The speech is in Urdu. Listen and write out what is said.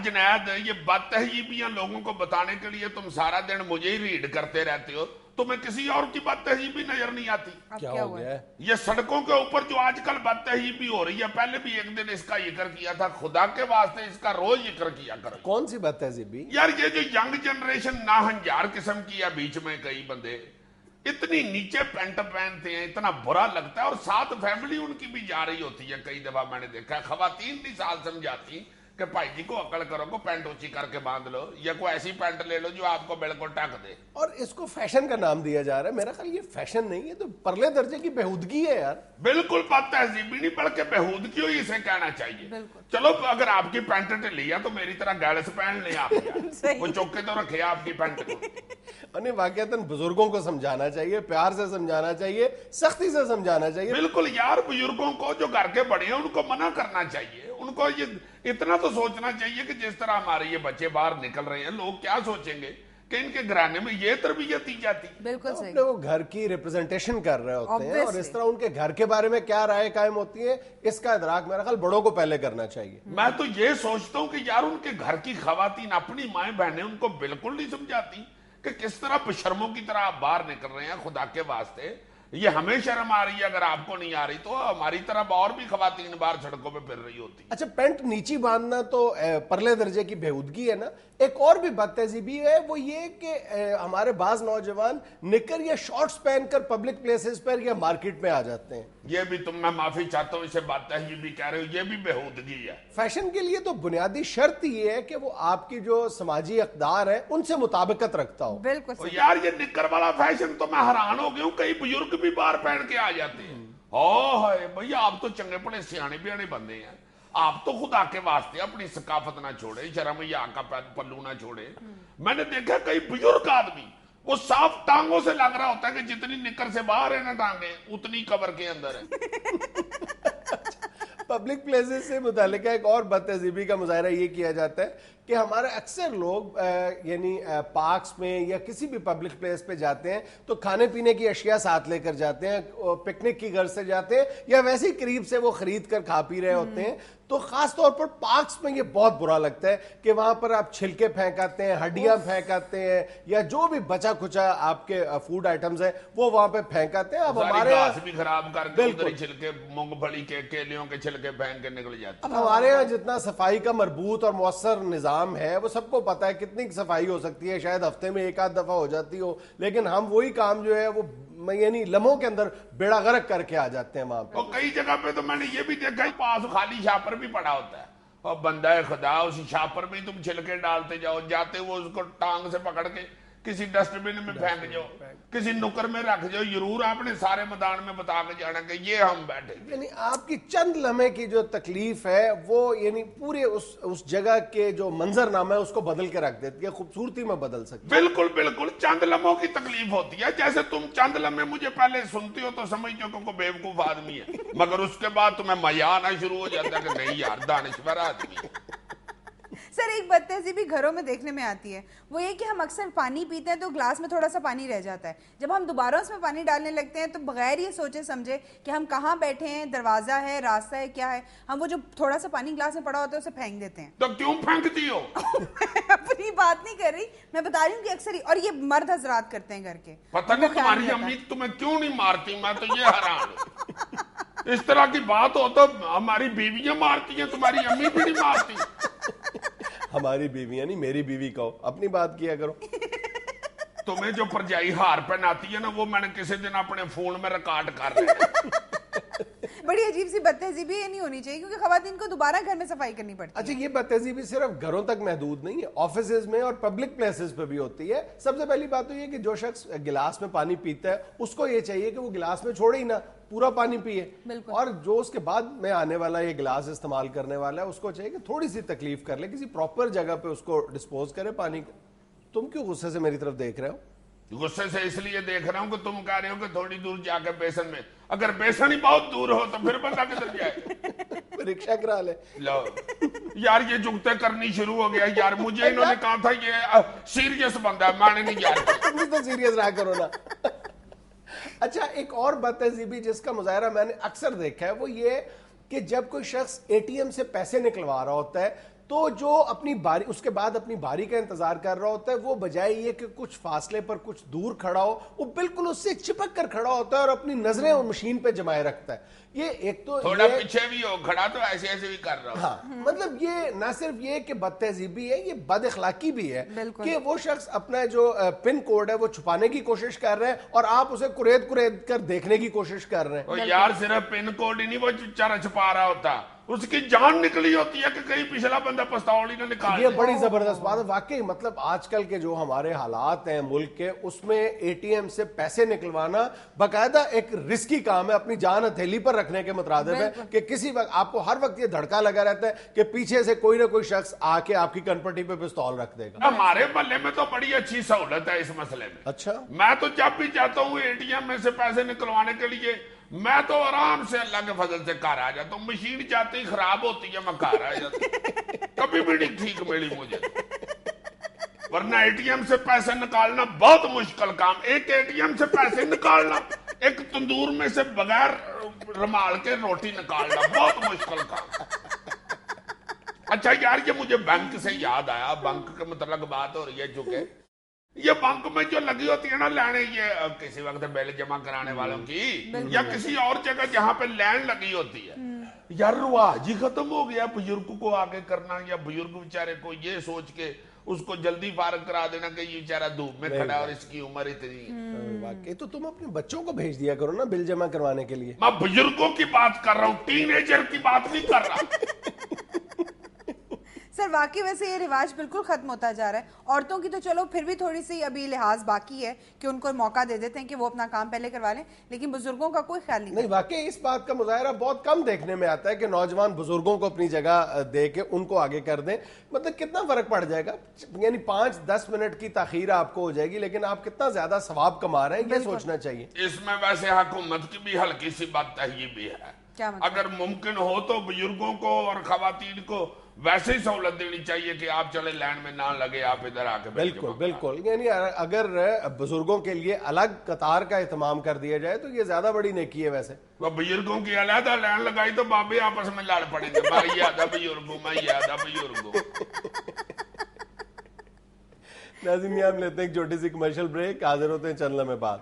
جنید یہ بد تہذیبیاں لوگوں کو بتانے کے لیے تم سارا دن مجھے ہی ریڈ کرتے رہتے ہو, تمہیں کسی اور کی بد تہذیبی نظر نہیں آتی؟ کیا ہو گیا ہے؟ یہ سڑکوں کے اوپر جو آج کل بد تہذیبی ہو رہی ہے, پہلے بھی ایک دن اس کا ذکر کیا تھا, خدا کے واسطے اس کا روز ذکر کیا کرو. کون سی بد تہذیبی؟ یار یہ جو ینگ جنریشن ناہنجار قسم کی ہے, بیچ میں کئی بندے اتنی نیچے پینٹ پہنتے ہیں, اتنا برا لگتا ہے, اور ساتھ فیملی ان کی بھی جا رہی ہوتی ہے. کئی دفعہ میں نے دیکھا ہے خواتین بھی ساتھ سمجھاتی کہ بھائی جی کو عقل کرو, کو پینٹ اونچی کر کے باندھ لو, یا کوئی ایسی پینٹ لے لو جو آپ کو بالکل ٹک دے. اور اس کو فیشن کا نام دیا جا رہا ہے. میرا خیال یہ فیشن نہیں ہے, تو پرلے درجے کی بےہودگی ہے یار. بالکل بد تہذیبی نہیں بلکہ بےہودگی ہی اسے کہنا چاہیے. چلو اگر آپ کی پینٹ ٹھلی ہے تو میری طرح گیلس پہن لیں آپ, وہ چوک کے تو رکھے آپ کی پینٹ کو. انہیں واقعتاً بزرگوں کو سمجھانا چاہیے, پیار سے سمجھانا چاہیے, سختی سے سمجھانا چاہیے. بالکل یار, بزرگوں کو جو گھر کے بڑے ہیں ان کو منع کرنا چاہیے. ان کو یہ اتنا تو سوچنا چاہیے کہ جس طرح ہمارے یہ بچے باہر نکل رہے ہیں, لوگ کیا سوچیں گے کہ ان کے گھرانے میں یہ تربیت دی جاتی. بالکل صحیح. اپنے وہ گھر کی ریپرزنٹیشن کر رہے ہوتے ہیں, اور اس طرح ان کے گھر کے بارے میں کیا رائے قائم ہوتی ہے, اس کا ادراک میرا خیال بڑوں کو پہلے کرنا چاہیے. میں تو یہ سوچتا ہوں کہ یار ان کے گھر کی خواتین اپنی مائیں بہنیں ان کو بالکل نہیں سمجھاتی کہ کس طرح بشرموں کی طرح آپ باہر نکل رہے ہیں. خدا کے واسطے یہ ہمیں شرم آ رہی ہے, اگر آپ کو نہیں آ رہی تو ہماری طرح اور بھی خواتین باہر سڑکوں پہ پھر رہی ہوتی. اچھا, پینٹ نیچی باندھنا تو پرلے درجے کی بےہودگی ہے نا. ایک اور بھی بد تہذیبی ہے, وہ یہ کہ ہمارے بعض نوجوان نکر یا شارٹس پہن کر پبلک پلیسز پر یا مارکیٹ میں آ جاتے ہیں. یہ بھی تم, میں معافی چاہتا ہوں, اسے بد تہذیبی کہہ رہے ہو, یہ بھی بےہودگی ہے. فیشن کے لیے تو بنیادی شرط یہ ہے کہ وہ آپ کی جو سماجی اقدار ہے ان سے مطابقت رکھتا ہو. بالکل یار یہ نکر والا فیشن تو میں حیران ہو گیا ہوں, کئی بزرگ بھی باہر پہن کے آ جاتے ہیں. ہائے بھیا, آپ تو چنگے پڑے سیانے بیانے بندے ہیں, آپ تو خدا کے واسطے اپنی ثقافت نہ چھوڑے, شرم یا کا پلو نہ چھوڑے. میں نے دیکھا کئی بزرگ آدمی وہ صاف ٹانگوں سے لگ رہا ہوتا ہے کہ جتنی نکر سے باہر ہے نا ٹانگیں, اتنی کور کے اندر ہے. پبلک پلیسز سے متعلقہ ایک اور بد تہذیبی کا مظاہرہ یہ کیا جاتا ہے کہ ہمارے اکثر لوگ یعنی پارکس میں یا کسی بھی پبلک پلیس پہ جاتے ہیں تو کھانے پینے کی اشیاء ساتھ لے کر جاتے ہیں, پکنک کی غرض سے جاتے ہیں, یا ویسے ہی قریب سے وہ خرید کر کھا پی رہے ہوتے ہیں. تو خاص طور پر پارکس میں یہ بہت برا لگتا ہے کہ وہاں پر آپ چھلکے پھینکاتے ہیں, ہڈیاں پھینکاتے ہیں, یا جو بھی بچا کچا آپ کے فوڈ آئٹمز ہیں وہ وہاں پہ پھینکاتے ہیں. اب ہمارے گھاس بھی خراب کر کے ادھر ہی چھلکے, مونگ پھلی کے, کیلیوں کے چھلکے پھینک کے نکل جاتے. اب ہمارے یہاں جتنا صفائی کا مربوط اور مؤثر نظام ہے وہ سب کو پتا ہے کتنی صفائی ہو سکتی ہے, شاید ہفتے میں ایک آدھ دفعہ ہو جاتی ہو, لیکن ہم وہی کام جو ہے وہ یعنی لمحوں کے اندر بیڑا غرق کر کے آ جاتے ہیں وہاں پہ. اور کئی جگہ پہ تو میں نے یہ بھی دیکھا ہے پاس خالی شاپر بھی پڑا ہوتا ہے, اور بندہ خدا اس شاپر میں تم چھلکے ڈالتے جاؤ, جاتے وہ اس کو ٹانگ سے پکڑ کے کسی ڈسٹ بن میں پھینک جاؤ, کسی نکر میں رکھ جاؤ. ضرور آپ نے سارے میدان میں بتا کے جانا کہ یہ ہم بیٹھے. یعنی آپ کی چند لمحے کی جو تکلیف ہے وہ یعنی پورے اس جگہ کے جو منظر نامہ ہے اس کو بدل کے رکھ دیتی ہے, خوبصورتی میں بدل سکتی ہے. بالکل بالکل, چند لمحوں کی تکلیف ہوتی ہے. جیسے تم چند لمحے مجھے پہلے سنتی ہو تو سمجھتے ہو کہ کوئی بیوقوف آدمی ہے, مگر اس کے بعد تمہیں مزہ آنا شروع ہو جاتا ہے کہ نہیں یار دانشور آدمی ہے. سر ایک بد تہذیبی گھروں میں دیکھنے میں آتی ہے, وہ یہ کہ ہم اکثر پانی پیتے ہیں تو گلاس میں تھوڑا سا پانی رہ جاتا ہے. جب ہم دوبارہ اس میں پانی ڈالنے لگتے ہیں تو بغیر یہ سوچے سمجھے کہ ہم کہاں بیٹھے ہیں, دروازہ ہے, راستہ ہے, کیا ہے, ہم وہ جو تھوڑا سا پانی گلاس میں پڑا ہوتا ہے اسے پھینک دیتے ہیں. تو کیوں پھینکتی ہو؟ اپنی بات نہیں کر رہی, میں بتا رہی ہوں کہ اکثر اور یہ مرد حضرات کرتے ہیں گھر کے. پتہ نہیں تمہاری امی تمہیں کیوں نہیں مارتی, میں تو یہ حیران ہوں. اس طرح کی بات ہو تو ہماری بیویاں مارتی ہیں, تمہاری امی بھی نہیں مارتی. ہماری بیویاں نہیں, میری بیوی کہو, اپنی بات کیا کرو. تمہیں جو پرجائی ہار پہناتی ہے نا وہ میں نے کسی دن اپنے فون میں ریکارڈ کر رہا. بڑی عجیب سی بد تہذیبی یہ نہیں ہونی چاہیے کیونکہ خواتین کو دوبارہ گھر میں صفائی کرنی پڑتی ہے. اچھا, یہ بد تہذیبی صرف گھروں تک محدود نہیں ہے, آفیسز میں اور پبلک پلیسز پہ بھی ہوتی ہے. سب سے پہلی بات تو یہ کہ جو شخص گلاس میں پانی پیتا ہے اس کو یہ چاہیے کہ وہ گلاس میں چھوڑے ہی نہ, پورا پانی پیے. اور جو اس کے بعد میں آنے والا یہ گلاس استعمال کرنے والا ہے اس کو چاہیے کہ تھوڑی سی تکلیف کر لے, کسی پراپر جگہ پہ اس کو ڈسپوز کرے پانی کو. تم کیوں غصے سے میری طرف دیکھ رہے ہو؟ غصے سے اس لیے دیکھ رہا ہوں کہ تم کہہ رہے ہو کہ تھوڑی دور جا کے بیسن میں, اگر بیسن ہی بہت دور ہو تو پھر بندہ کدھر جائے؟ رکشہ کرا لے. لو یار یہ جگتے کرنی شروع ہو گیا یار, مجھے انہوں نے کہا تھا یہ سیریس بندہ ہے, میں نے نہیں جا رہا. تم تو سیریس رہا کرو نا. اچھا, ایک اور بد تہذیبی جس کا مظاہرہ میں نے اکثر دیکھا ہے وہ یہ کہ جب کوئی شخص اے ٹی ایم سے پیسے نکلوا رہا ہوتا ہے تو جو اپنی باری اس کے بعد اپنی باری کا انتظار کر رہا ہوتا ہے وہ بجائے یہ کہ کچھ فاصلے پر کچھ دور کھڑا ہو وہ بالکل اس سے چپک کر کھڑا ہوتا ہے اور اپنی نظریں اور مشین پہ جمائے رکھتا ہے. یہ ایک تو تھوڑا پیچھے بھی ہو کھڑا تو ایسے ایسے بھی کر رہا ہو. ہاں مطلب یہ نہ صرف یہ کہ بد تہذیبی ہے, یہ بد اخلاقی بھی ہے کہ وہ شخص اپنا جو پن کوڈ ہے وہ چھپانے کی کوشش کر رہے ہیں اور آپ اسے کرید کر دیکھنے کی کوشش کر رہے ہیں. یار صرف پن کوڈ ہی نہیں وہ چارہ چھپا رہا ہوتا, اس کی جان نکلی ہوتی ہے کہ کہیں پچھلا بندہ پستول ہی نہ نکال. یہ بڑی زبردست بات ہے واقعی. مطلب آج کل کے جو ہمارے حالات ہیں ملک کے, اس میں اے ٹی ایم سے پیسے نکلوانا باقاعدہ ایک رسکی کام ہے, اپنی جان ہتھیلی پر رکھنے کے مترادف ہے کہ کسی وقت آپ کو ہر وقت یہ دھڑکا لگا رہتا ہے کہ پیچھے سے کوئی نہ کوئی شخص آ کے آپ کی کنپٹی پہ پستول رکھ دے گا. ہمارے محلے میں تو بڑی اچھی سہولت ہے اس مسئلے میں. اچھا, میں تو جب بھی چاہتا ہوں اے ٹی ایم میں سے پیسے نکلوانے کے لیے میں تو آرام سے اللہ کے فضل سے گھر آ جاتا ہوں. مشین جاتی خراب ہوتی ہے میں گھر آ جاتا ہوں, کبھی بھی نہیں ٹھیک ملی مجھے. ورنہ اے ٹی ایم سے پیسے نکالنا بہت مشکل کام. ایک اے ٹی ایم سے پیسے نکالنا, ایک تندور میں سے بغیر رمال کے روٹی نکالنا بہت مشکل کام. اچھا یار یہ مجھے بینک سے یاد آیا, بینک کے متعلق بات ہو رہی ہے چونکہ یہ بینک میں جو لگی ہوتی ہے نا لائنیں, یہ کسی وقت بل جمع کرانے والوں کی یا کسی اور جگہ جہاں پہ لائن لگی ہوتی ہے, یار رواج ہی ختم ہو گیا بزرگ کو آگے کرنا, یا بزرگ بیچارے کو یہ سوچ کے اس کو جلدی فارغ کرا دینا کہ یہ بیچارہ دھوپ میں کھڑا ہے اور اس کی عمر اتنی ہے. واقعی تو تم اپنے بچوں کو بھیج دیا کرو نا بل جمع کروانے کے لیے. میں بزرگوں کی بات کر رہا ہوں, ٹین ایجر کی بات نہیں کر رہا. سر واقعی ویسے یہ رواج بالکل ختم ہوتا جا رہا ہے. عورتوں کی تو چلو پھر بھی تھوڑی سی ابھی لحاظ باقی ہے کہ ان کو موقع دے دیتے ہیں کہ وہ اپنا کام پہلے کروا لیں, لیکن بزرگوں کا کوئی خیال نہیں. واقعی اس بات کا مظاہرہ بہت کم دیکھنے میں آتا ہے کہ نوجوان بزرگوں کو اپنی جگہ دے کے ان کو آگے کر دیں. مطلب کتنا فرق پڑ جائے گا, یعنی 5-10 منٹ کی تاخیر آپ کو ہو جائے گی, لیکن آپ کتنا زیادہ ثواب کما رہے ہیں یہ سوچنا چاہیے. اس میں ویسے حکومت کی بھی ہلکی سی بات تہی بھی ہے. اگر ممکن ہو تو بزرگوں کو اور خواتین کو ویسے ہی سہولت دینی چاہیے کہ آپ چلے لائن میں نہ لگے, آپ ادھر آ کے. بالکل یعنی اگر بزرگوں کے لیے الگ قطار کا اہتمام کر دیا جائے تو یہ زیادہ بڑی نیکی ہے. ویسے وہ بزرگوں کی علیحدہ لائن لگائی تو بابے آپس میں لڑ پڑیں گے, میں یہ آدھا بزرگوں میں یہ آدھا بزرگوں. ناظرین ہم لیتے ہیں ایک چھوٹی سی کمرشل بریک, حاضر ہوتے ہیں چند لمحے بعد.